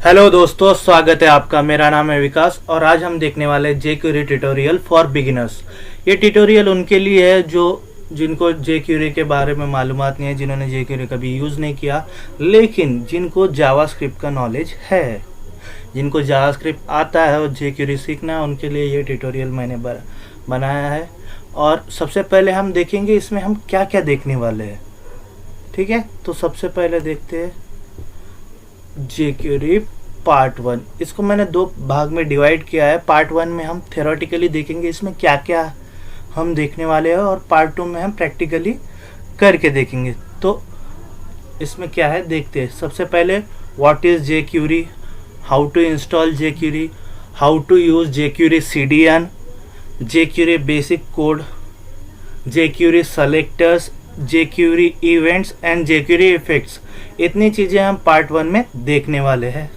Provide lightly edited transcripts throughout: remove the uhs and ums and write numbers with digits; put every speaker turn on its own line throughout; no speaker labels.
Hello दोस्तों, स्वागत है आपका। मेरा नाम है विकास और आज हम देखने वाले jQuery ट्यूटोरियल फॉर बिगिनर्स। ये ट्यूटोरियल उनके लिए है जिनको jQuery के बारे में मालूमात नहीं है, जिन्होंने jQuery कभी यूज़ नहीं किया, लेकिन जिनको जावास्क्रिप्ट का नॉलेज है, जिनको जावास्क्रिप्ट आता है और jQuery सीखना है, उनके लिए ये ट्यूटोरियल मैंने बनाया है। और सबसे पहले हम देखेंगे इसमें हम क्या क्या देखने वाले हैं। ठीक है, तो सबसे पहले देखते हैं jQuery पार्ट 1। इसको मैंने दो भाग में डिवाइड किया है। पार्ट 1 में हम थ्योरेटिकली देखेंगे इसमें क्या क्या हम देखने वाले हैं, और पार्ट 2 में हम प्रैक्टिकली करके देखेंगे। तो इसमें क्या है देखते हैं। सबसे पहले what is jQuery, how to install jQuery, how to use jQuery CDN, jQuery basic code, jQuery selectors, jQuery events and jQuery effects. इतनी चीज़ें हम पार्ट 1 में देखने वाले हैं।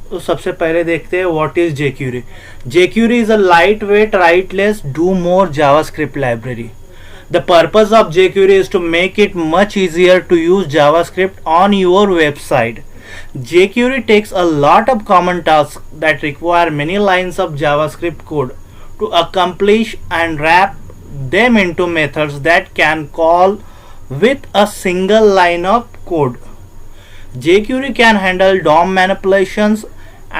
तो सबसे पहले देखते हैं what is jQuery। jQuery is a light weight write less do more JavaScript library. The purpose of jQuery is to make it much easier to use JavaScript on your website. jQuery takes a lot of common tasks that require many lines of JavaScript code to accomplish and wrap them into methods that can call with a single line of code. jQuery can handle DOM manipulations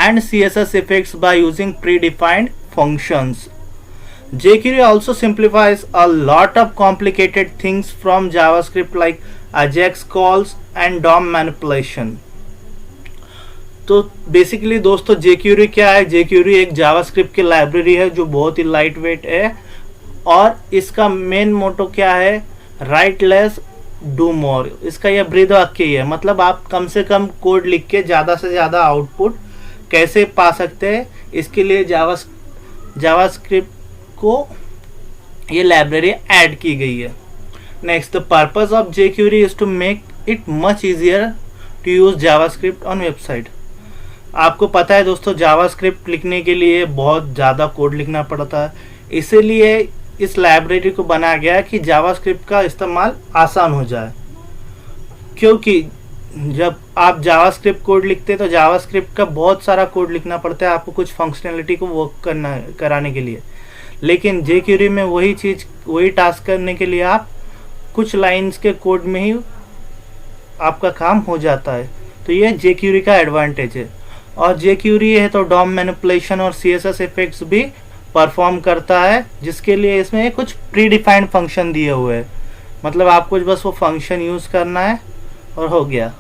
and CSS effects by using predefined functions. jQuery also simplifies a lot of complicated things from JavaScript like AJAX calls and DOM manipulation. तो basically दोस्तों jQuery क्या है? jQuery एक JavaScript की library है जो बहुत ही light weight है, और इसका मेन मोटो क्या है? Right less do more. इसका यह ब्रीद वाक्य ही है, मतलब आप कम से कम कोड लिख के ज़्यादा से ज़्यादा आउटपुट कैसे पा सकते हैं, इसके लिए जावास्क्रिप्ट को ये लाइब्रेरी ऐड की गई है। Next, the purpose of jQuery is to make it much easier to use JavaScript on website. आपको पता है दोस्तों, जावास्क्रिप्ट लिखने के लिए बहुत ज़्यादा कोड लिखना पड़ता है, इसीलिए इस लाइब्रेरी को बनाया गया है कि जावास्क्रिप्ट का इस्तेमाल आसान हो जाए। क्योंकि जब आप जावास्क्रिप्ट कोड लिखते हैं तो जावास्क्रिप्ट का बहुत सारा कोड लिखना पड़ता है आपको कुछ फंक्शनैलिटी को वर्क कराने के लिए, लेकिन jQuery में वही टास्क करने के लिए आप कुछ लाइंस के कोड में ही आपका काम हो जाता है। तो ये jQuery का एडवांटेज है। और jQuery है तो DOM मैनिपुलेशन और CSS इफेक्ट्स भी परफॉर्म करता है, जिसके लिए इसमें कुछ प्रीडिफाइंड फंक्शन दिए हुए हैं, मतलब आपको बस वो फंक्शन यूज़ करना है और हो गया।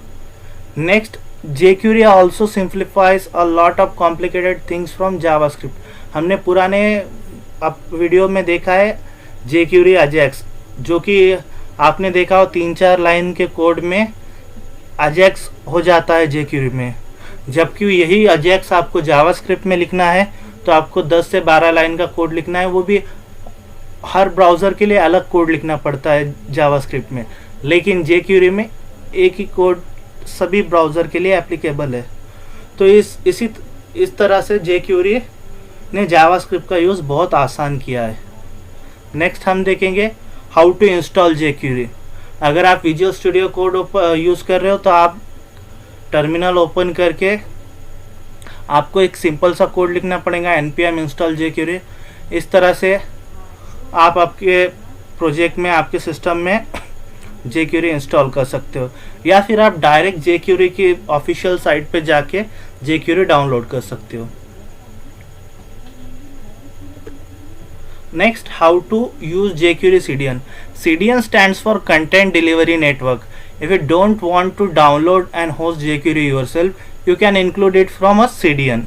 Next, jQuery also simplifies a lot of complicated things from JavaScript. हमने पुराने वीडियो में देखा है jQuery AJAX, जो कि आपने देखा हो 3-4 लाइन के कोड में AJAX हो जाता है jQuery में, जबकि यही AJAX आपको जावास्क्रिप्ट में लिखना है तो आपको 10 से 12 लाइन का कोड लिखना है। वो भी हर ब्राउज़र के लिए अलग कोड लिखना पड़ता है जावास्क्रिप्ट में, लेकिन jQuery में एक ही कोड सभी ब्राउज़र के लिए एप्लीकेबल है। तो इस तरह से jQuery ने जावास्क्रिप्ट का यूज़ बहुत आसान किया है। नेक्स्ट हम देखेंगे हाउ टू इंस्टॉल jQuery। अगर आप विजुअल स्टूडियो कोड यूज़ कर रहे हो तो आप टर्मिनल ओपन करके आपको एक सिंपल सा कोड लिखना पड़ेगा, npm install jQuery। इस तरह से आप आपके प्रोजेक्ट में, आपके सिस्टम में jQuery इंस्टॉल कर सकते हो, या फिर आप डायरेक्ट jQuery की ऑफिशियल साइट पे जाके jQuery डाउनलोड कर सकते हो। Next, how to use jQuery CDN। CDN stands for Content Delivery Network. If you don't want to download and host jQuery yourself, you can include it from a CDN.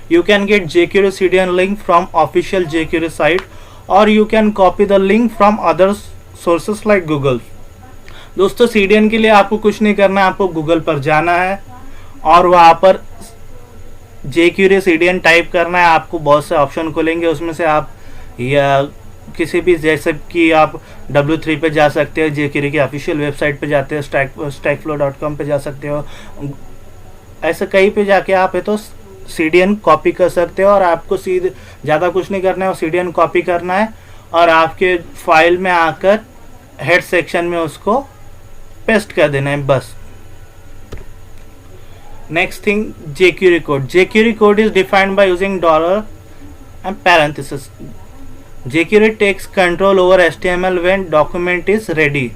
You can get jQuery CDN link from official jQuery site, or you can copy the link from other sources like Google. दोस्तों, CDN के लिए आपको कुछ नहीं करना है, आपको Google पर जाना है और वहाँ पर jQuery CDN टाइप करना है। आपको बहुत से ऑप्शन खुलेंगे, उसमें से आप या किसी भी, जैसे कि आप W3 पे जा सकते हो, jQuery की ऑफिशियल वेबसाइट पे जाते हो, stackflow.com पे जा सकते हो, ऐसे कहीं पे जाके आप है तो CDN कॉपी कर सकते हो। और आपको सीधे ज़्यादा कुछ नहीं करना है, CDN कॉपी करना है और आपके फाइल में आकर हेड सेक्शन में उसको पेस्ट कर देना है बस। Next thing, jQuery code. jQuery code is defined by using dollar and parenthesis. jQuery takes control over HTML when document is ready.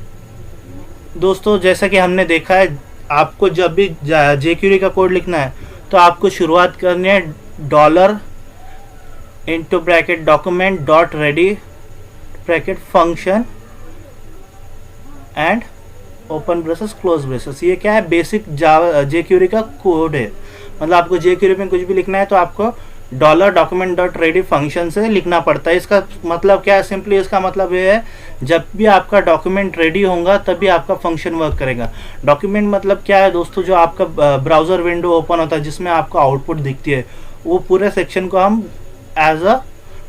दोस्तों जैसा कि हमने देखा है, आपको जब भी jQuery का कोड लिखना है तो आपको शुरुआत करनी है dollar into bracket document dot ready bracket function and open braces close braces. ये क्या है, बेसिक जावा jQuery का कोड है। मतलब आपको jQuery में कुछ भी लिखना है तो आपको dollar document dot ready function से लिखना पड़ता है। इसका मतलब क्या है, सिंपली इसका मतलब ये है, जब भी आपका डॉक्यूमेंट रेडी होगा तभी आपका फंक्शन वर्क करेगा। डॉक्यूमेंट मतलब क्या है दोस्तों, जो आपका ब्राउज़र विंडो ओपन होता है जिसमें आपको आउटपुट दिखती है, वो पूरे सेक्शन को हम एज अ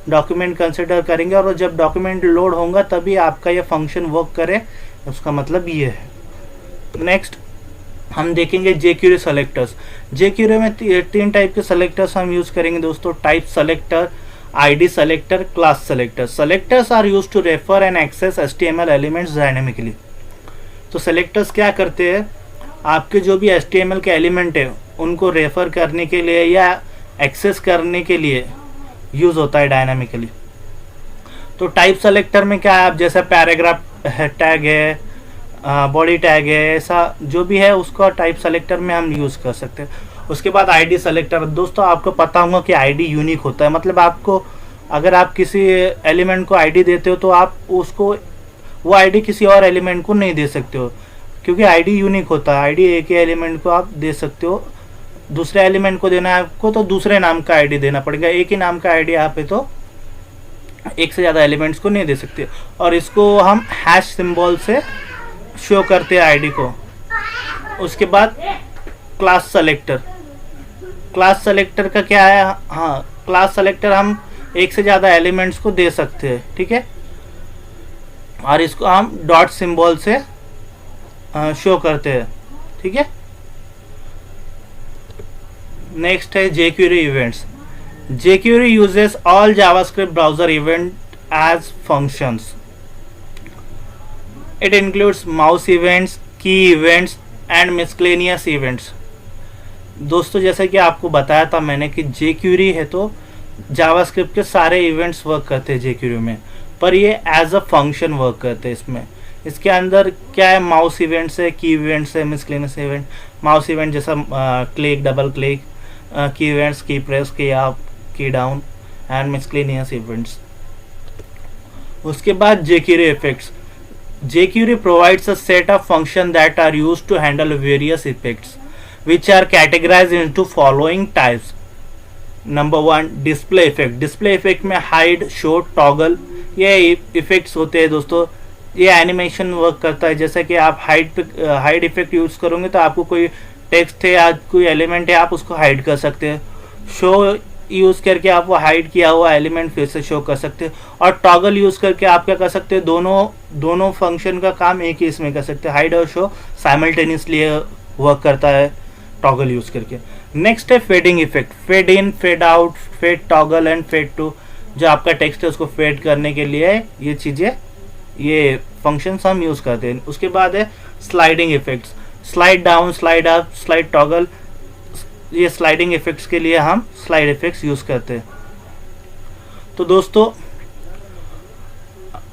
डॉक्यूमेंट कंसिडर करेंगे, और जब डॉक्यूमेंट लोड होगा तभी आपका ये फंक्शन वर्क करे, उसका मतलब ये है। नेक्स्ट हम देखेंगे jQuery सेलेक्टर्स। jQuery में तीन टाइप के सेलेक्टर्स हम यूज करेंगे दोस्तों, type selector, ID selector, class selector. Selectors are use to refer and access HTML elements dynamically. तो सेलेक्टर्स क्या करते हैं, आपके जो भी HTML के एलिमेंट है उनको रेफर करने के लिए या एक्सेस करने के लिए यूज होता है डायनामिकली। तो टाइप सेलेक्टर में क्या है, आप जैसे पैराग्राफ टैग है, बॉडी टैग है, ऐसा जो भी है उसको टाइप सेलेक्टर में हम यूज़ कर सकते हैं। उसके बाद ID सेलेक्टर। दोस्तों आपको पता होगा कि ID यूनिक होता है, मतलब आपको अगर आप किसी एलिमेंट को ID देते हो तो आप उसको वो ID किसी और एलिमेंट को नहीं दे सकते हो, क्योंकि ID यूनिक होता है। ID एक ही एलिमेंट को आप दे सकते हो, दूसरे एलिमेंट को देना है आपको तो दूसरे नाम का ID देना पड़ेगा। एक ही नाम का ID यहाँ पे तो एक से ज़्यादा एलिमेंट्स को नहीं दे सकते, और इसको हम हैश सिंबल से शो करते हैं आईडी को। उसके बाद क्लास सेलेक्टर। क्लास सेलेक्टर का क्या है, हाँ क्लास सेलेक्टर हम एक से ज़्यादा एलिमेंट्स को दे सकते हैं, ठीक है, और इसको हम डॉट सिंबल से शो करते हैं, ठीक है। नेक्स्ट है jQuery events. jQuery uses all JavaScript browser event as functions. It includes mouse events, key events and miscellaneous events. दोस्तों जैसा कि आपको बताया था मैंने कि jQuery है तो जावास्क्रिप्ट के सारे इवेंट्स वर्क करते हैं jQuery में, पर ये एज अ फंक्शन वर्क करते हैं इसमें। इसके अंदर क्या है, माउस इवेंट्स है, की इवेंट्स है, मिसलेनियस इवेंट। माउस इवेंट जैसा क्लिक, डबल क्लिक, की इवेंट्स, की प्रेस, की अप, की डाउन एंड मिसलेनियस इवेंट्स। उसके बाद jQuery effects. jQuery provides a set of functions that are used to handle various effects, which are categorized into following types. Number 1, display effect. Display effect में hide, show, toggle ये effects होते हैं दोस्तों। ये animation work करता है, जैसे कि आप हाइड इफेक्ट यूज करोगे तो आपको कोई टेक्स्ट है या कोई एलिमेंट है आप उसको हाइड कर सकते हैं। शो यूज़ करके आप वो हाइड किया हुआ एलिमेंट फिर से शो कर सकते हैं, और टॉगल यूज़ करके आप क्या कर सकते हैं, दोनों फंक्शन का काम एक ही इसमें कर सकते हैं। हाइड और शो साइमल्टेनियसली वर्क करता है टॉगल यूज़ करके। नेक्स्ट है fading effect. Fade in, fade out, fade toggle and fade to. जो आपका टेक्स्ट है उसको फेड करने के लिए ये चीज़ें, ये फंक्शंस हम यूज़ करते हैं। उसके बाद है sliding effects. Slide down, slide up, slide toggle, ये स्लाइडिंग इफेक्ट्स के लिए हम स्लाइड इफेक्ट्स यूज करते हैं। तो दोस्तों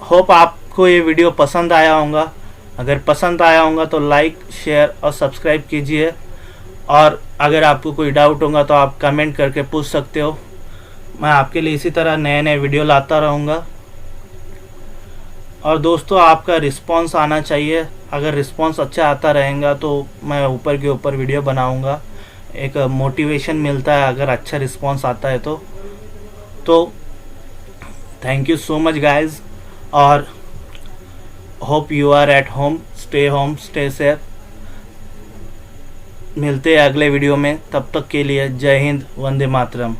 होप आपको ये वीडियो पसंद आया होगा। अगर पसंद आया होगा तो लाइक, शेयर और सब्सक्राइब कीजिए, और अगर आपको कोई डाउट होगा तो आप कमेंट करके पूछ सकते हो। मैं आपके लिए इसी तरह नए नए वीडियो लाता रहूँगा। और दोस्तों आपका रिस्पांस आना चाहिए, अगर रिस्पांस अच्छा आता रहेगा तो मैं ऊपर के ऊपर वीडियो बनाऊँगा। एक मोटिवेशन मिलता है अगर अच्छा रिस्पांस आता है तो thank you so much guys, और hope you are at home, stay safe. मिलते हैं अगले वीडियो में, तब तक के लिए जय हिंद, वंदे मातरम।